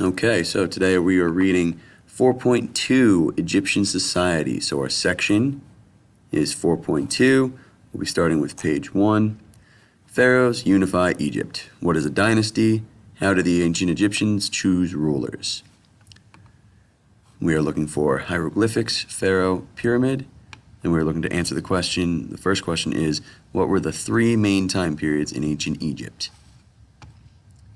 Okay, so today we are reading 4.2 Egyptian Society. So our section is 4.2. We'll be starting with page 1. Pharaohs unify Egypt. What is a dynasty? How did the ancient Egyptians choose rulers? We are looking for hieroglyphics, pharaoh, pyramid, and we're looking to answer the question. The first question is, what were the three main time periods in ancient Egypt?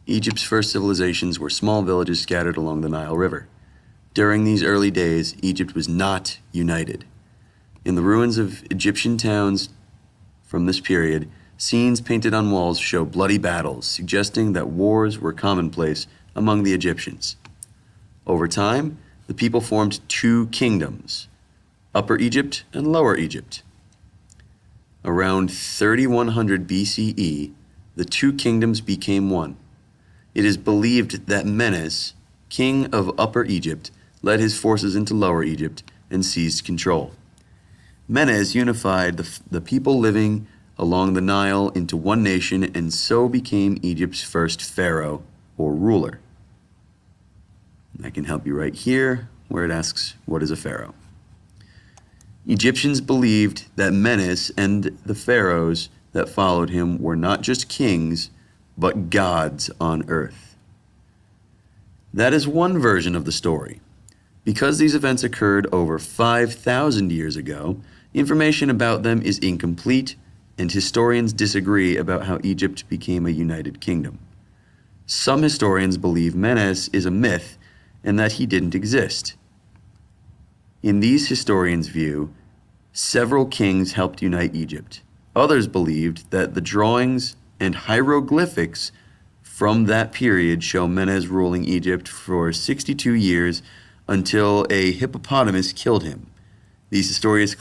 Egypt's first civilizations were small villages scattered along the Nile River. During these early days, Egypt was not united. In the ruins of Egyptian towns from this period, scenes painted on walls show bloody battles, suggesting that wars were commonplace among the Egyptians. Over time, the people formed two kingdoms, Upper Egypt and Lower Egypt. Around 3100 BCE, the two kingdoms became one. It is believed that Menes, king of Upper Egypt, led his forces into Lower Egypt and seized control. Menes unified the people living along the Nile into one nation and so became Egypt's first pharaoh or ruler. I can help you right here where it asks, what is a pharaoh? Egyptians believed that Menes and the pharaohs that followed him were not just kings, but gods on earth. That is one version of the story. Because these events occurred over 5,000 years ago, information about them is incomplete, and historians disagree about how Egypt became a united kingdom. Some historians believe Menes is a myth and that he didn't exist. In these historians' view, several kings helped unite Egypt. Others believed that the drawings and hieroglyphics from that period show Menes ruling Egypt for 62 years until a hippopotamus killed him. These historians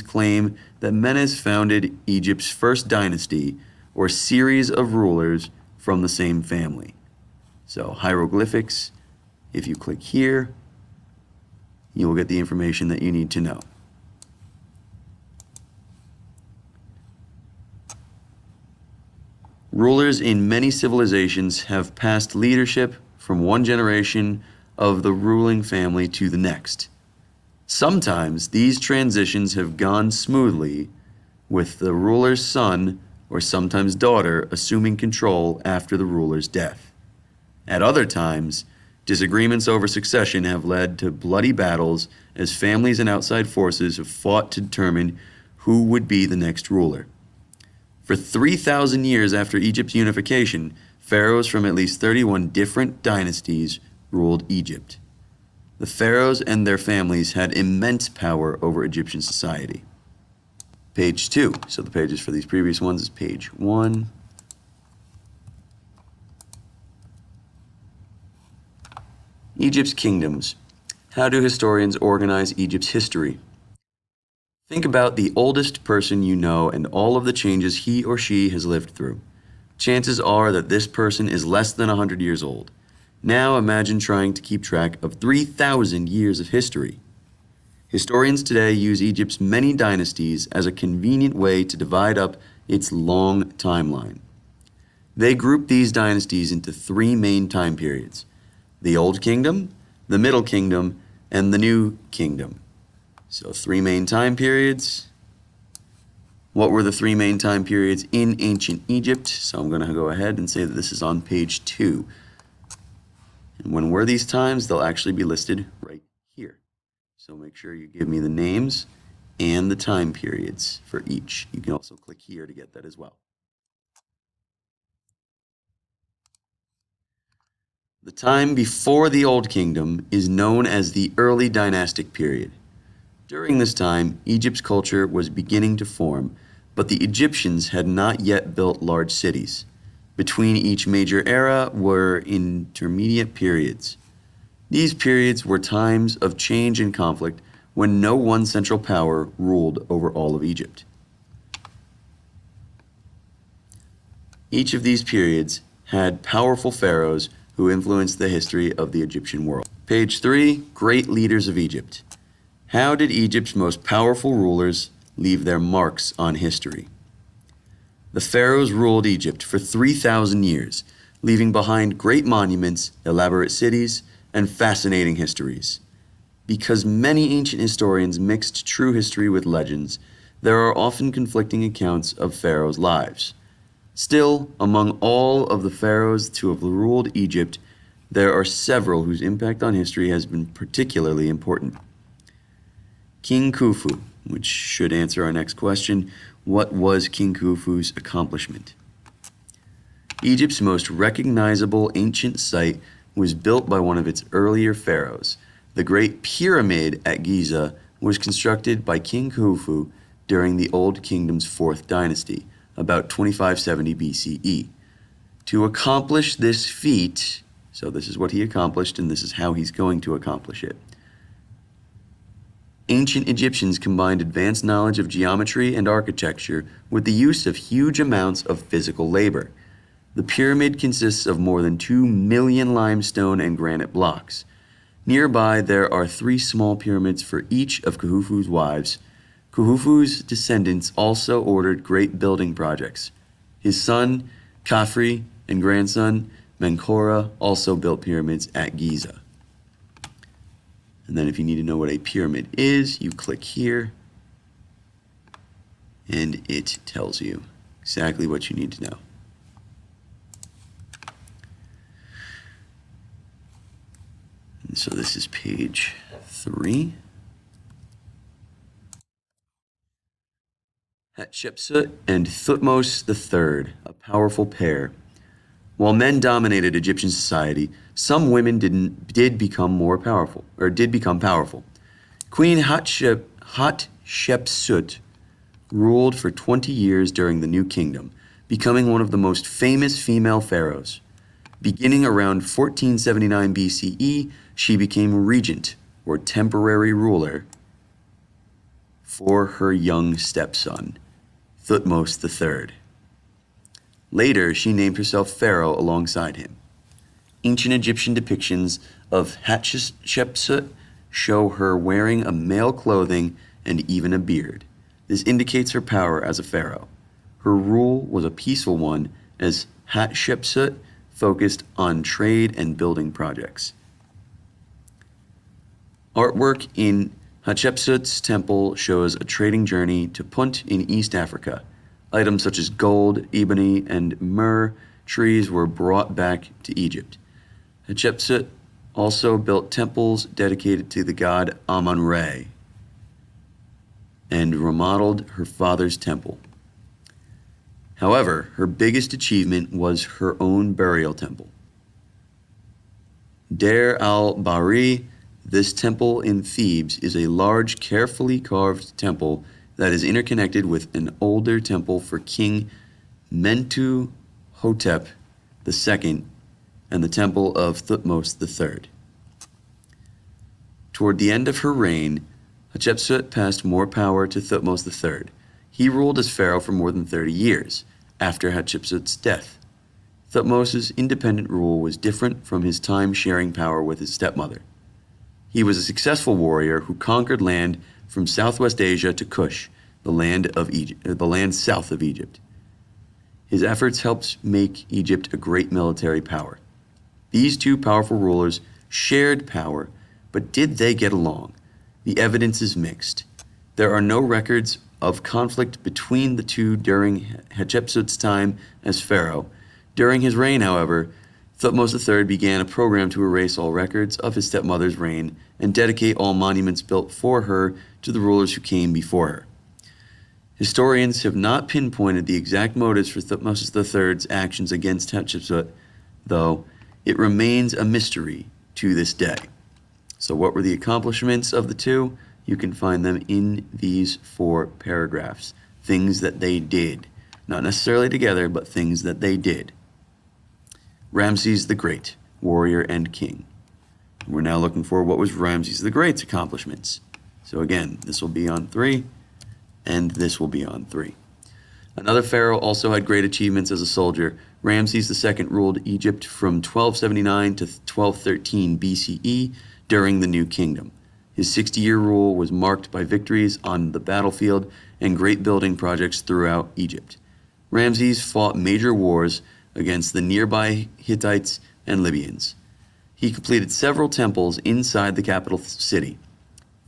claim that Menes founded Egypt's first dynasty or series of rulers from the same family. So hieroglyphics, if you click here, you will get the information that you need to know. Rulers in many civilizations have passed leadership from one generation of the ruling family to the next. Sometimes these transitions have gone smoothly, with the ruler's son or sometimes daughter assuming control after the ruler's death. At other times, disagreements over succession have led to bloody battles as families and outside forces have fought to determine who would be the next ruler. For 3,000 years after Egypt's unification, pharaohs from at least 31 different dynasties ruled Egypt. The pharaohs and their families had immense power over Egyptian society. Page 2. So the pages for these previous ones is page 1. Egypt's kingdoms. How do historians organize Egypt's history? Think about the oldest person you know and all of the changes he or she has lived through. Chances are that this person is less than 100 years old. Now imagine trying to keep track of 3,000 years of history. Historians today use Egypt's many dynasties as a convenient way to divide up its long timeline. They group these dynasties into three main time periods: the Old Kingdom, the Middle Kingdom, and the New Kingdom. So three main time periods. What were the three main time periods in ancient Egypt? So I'm going to go ahead and say that this is on page 2. And when were these times? They'll actually be listed right here. So make sure you give me the names and the time periods for each. You can also click here to get that as well. The time before the Old Kingdom is known as the early dynastic period. During this time, Egypt's culture was beginning to form, but the Egyptians had not yet built large cities. Between each major era were intermediate periods. These periods were times of change and conflict when no one central power ruled over all of Egypt. Each of these periods had powerful pharaohs who influenced the history of the Egyptian world. Page 3, Great Leaders of Egypt. How did Egypt's most powerful rulers leave their marks on history? The pharaohs ruled Egypt for 3,000 years. leaving behind great monuments, elaborate cities, and fascinating histories. Because many ancient historians mixed true history with legends, there are often conflicting accounts of pharaohs' lives. Still, among all of the pharaohs to have ruled Egypt, there are several whose impact on history has been particularly important. King Khufu, which should answer our next question. What was King Khufu's accomplishment? Egypt's most recognizable ancient site was built by one of its earlier pharaohs. The Great Pyramid at Giza was constructed by King Khufu during the Old Kingdom's 4th dynasty, about 2570 BCE. To accomplish this feat, so this is what he accomplished and this is how he's going to accomplish it. Ancient Egyptians combined advanced knowledge of geometry and architecture with the use of huge amounts of physical labor. The pyramid consists of more than 2 million limestone and granite blocks. Nearby, there are 3 small pyramids for each of Khufu's wives. Khufu's descendants also ordered great building projects. His son, Khafre, and grandson, Menkaure, also built pyramids at Giza. And then if you need to know what a pyramid is, you click here, and it tells you exactly what you need to know. And so this is page 3. Hatshepsut and Thutmose III, a powerful pair. While men dominated Egyptian society, some women did become powerful. Queen Hatshepsut ruled for 20 years during the New Kingdom, becoming one of the most famous female pharaohs. Beginning around 1479 BCE, she became regent, or temporary ruler, for her young stepson, Thutmose III. Later, she named herself pharaoh alongside him. Ancient Egyptian depictions of Hatshepsut show her wearing a male clothing and even a beard. This indicates her power as a pharaoh. Her rule was a peaceful one, as Hatshepsut focused on trade and building projects. Artwork in Hatshepsut's temple shows a trading journey to Punt in East Africa. Items such as gold, ebony, and myrrh trees were brought back to Egypt. Hatshepsut also built temples dedicated to the god Amun-Re and remodeled her father's temple. However, her biggest achievement was her own burial temple. Deir al-Bahri, this temple in Thebes, is a large, carefully carved temple that is interconnected with an older temple for King Mentuhotep II and the temple of Thutmose III. Toward the end of her reign, Hatshepsut passed more power to Thutmose III. He ruled as pharaoh for more than 30 years after Hatshepsut's death. Thutmose's independent rule was different from his time sharing power with his stepmother. He was a successful warrior who conquered land from Southwest Asia to Kush, the land south of Egypt. His efforts helped make Egypt a great military power. These two powerful rulers shared power, but did they get along? The evidence is mixed. There are no records of conflict between the two during Hatshepsut's time as pharaoh. During his reign, however, Thutmose III began a program to erase all records of his stepmother's reign and dedicate all monuments built for her to the rulers who came before her. Historians have not pinpointed the exact motives for Thutmose III's actions against Hatshepsut, though it remains a mystery to this day. So what were the accomplishments of the two? You can find them in these 4 paragraphs. Things that they did. Not necessarily together, but things that they did. Ramses the Great, warrior and king. We're now looking for what was Ramses the Great's accomplishments. So again, this will be on 3, and this will be on 3. Another pharaoh also had great achievements as a soldier. Ramses II ruled Egypt from 1279 to 1213 BCE during the New Kingdom. His 60-year rule was marked by victories on the battlefield and great building projects throughout Egypt. Ramses fought major wars against the nearby Hittites and Libyans. He completed several temples inside the capital city,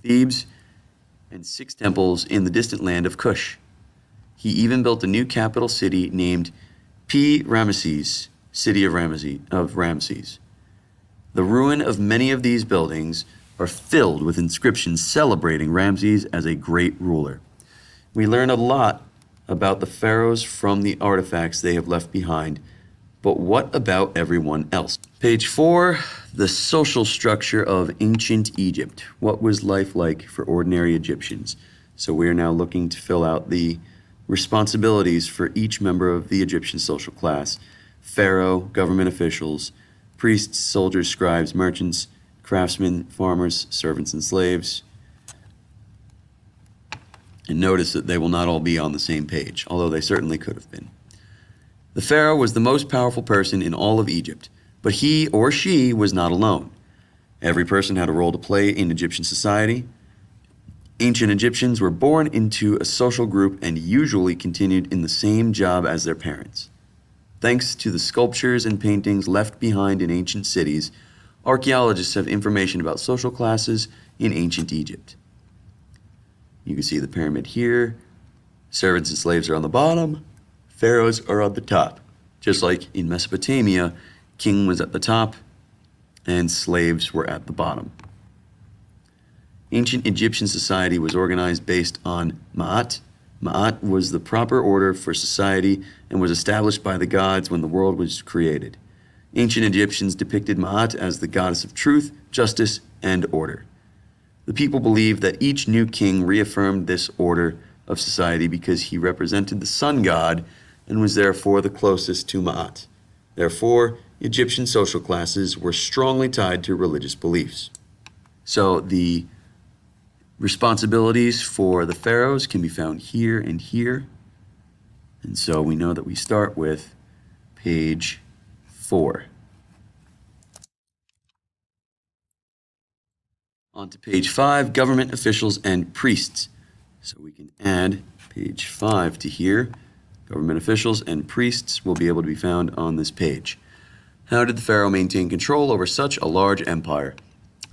Thebes, and 6 temples in the distant land of Cush. He even built a new capital city named Pi-Ramesses, city of Ramses. The ruin of many of these buildings are filled with inscriptions celebrating Ramses as a great ruler. We learn a lot about the pharaohs from the artifacts they have left behind, but what about everyone else? Page 4, the social structure of ancient Egypt. What was life like for ordinary Egyptians? So we are now looking to fill out the responsibilities for each member of the Egyptian social class: pharaoh, government officials, priests, soldiers, scribes, merchants, craftsmen, farmers, servants, and slaves. And notice that they will not all be on the same page, although they certainly could have been. The pharaoh was the most powerful person in all of Egypt, but he or she was not alone. Every person had a role to play in Egyptian society. Ancient Egyptians were born into a social group and usually continued in the same job as their parents. Thanks to the sculptures and paintings left behind in ancient cities, archaeologists have information about social classes in ancient Egypt. You can see the pyramid here. Servants and slaves are on the bottom. Pharaohs are on the top. Just like in Mesopotamia, king was at the top and slaves were at the bottom. Ancient Egyptian society was organized based on Ma'at. Ma'at was the proper order for society and was established by the gods when the world was created. Ancient Egyptians depicted Ma'at as the goddess of truth, justice, and order. The people believed that each new king reaffirmed this order of society because he represented the sun god and was therefore the closest to Ma'at. Therefore, Egyptian social classes were strongly tied to religious beliefs. So the responsibilities for the pharaohs can be found here and here. And so we know that we start with page 4. On to page 5, government officials and priests. So we can add page 5 to here. Government officials and priests will be able to be found on this page. How did the pharaoh maintain control over such a large empire?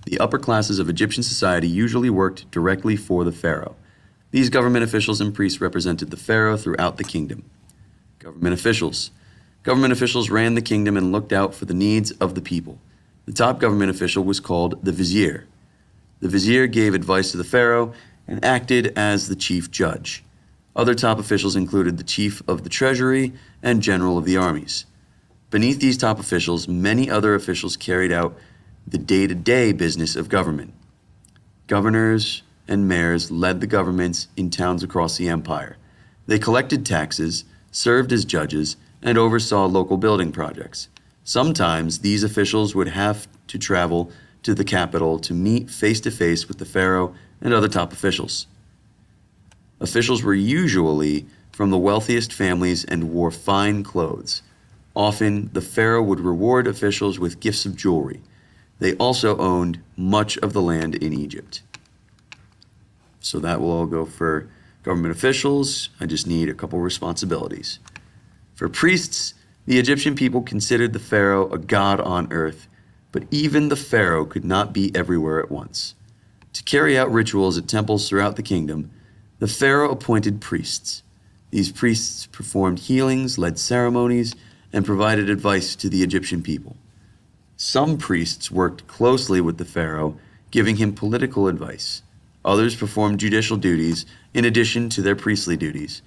The upper classes of Egyptian society usually worked directly for the pharaoh. These government officials and priests represented the pharaoh throughout the kingdom. Government officials. Government officials ran the kingdom and looked out for the needs of the people. The top government official was called the vizier. The vizier gave advice to the pharaoh and acted as the chief judge. Other top officials included the chief of the treasury and general of the armies. Beneath these top officials, many other officials carried out the day-to-day business of government. Governors and mayors led the governments in towns across the empire. They collected taxes, served as judges, and oversaw local building projects. Sometimes these officials would have to travel to the capital to meet face-to-face with the pharaoh and other top officials. Officials were usually from the wealthiest families and wore fine clothes. Often, the pharaoh would reward officials with gifts of jewelry. They also owned much of the land in Egypt. So that will all go for government officials. I just need a couple responsibilities. For priests, the Egyptian people considered the pharaoh a god on earth, but even the pharaoh could not be everywhere at once. To carry out rituals at temples throughout the kingdom, the pharaoh appointed priests. These priests performed healings, led ceremonies, and provided advice to the Egyptian people. Some priests worked closely with the pharaoh, giving him political advice. Others performed judicial duties in addition to their priestly duties,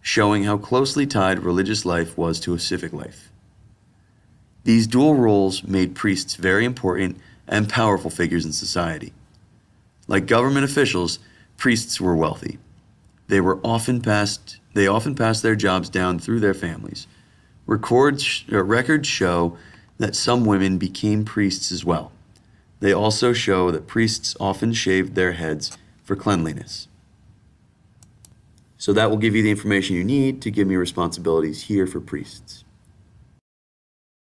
showing how closely tied religious life was to a civic life. These dual roles made priests very important and powerful figures in society. Like government officials, priests were wealthy. They often passed their jobs down through their families. Records show that some women became priests as well. They also show that priests often shaved their heads for cleanliness. So that will give you the information you need to give me responsibilities here for priests.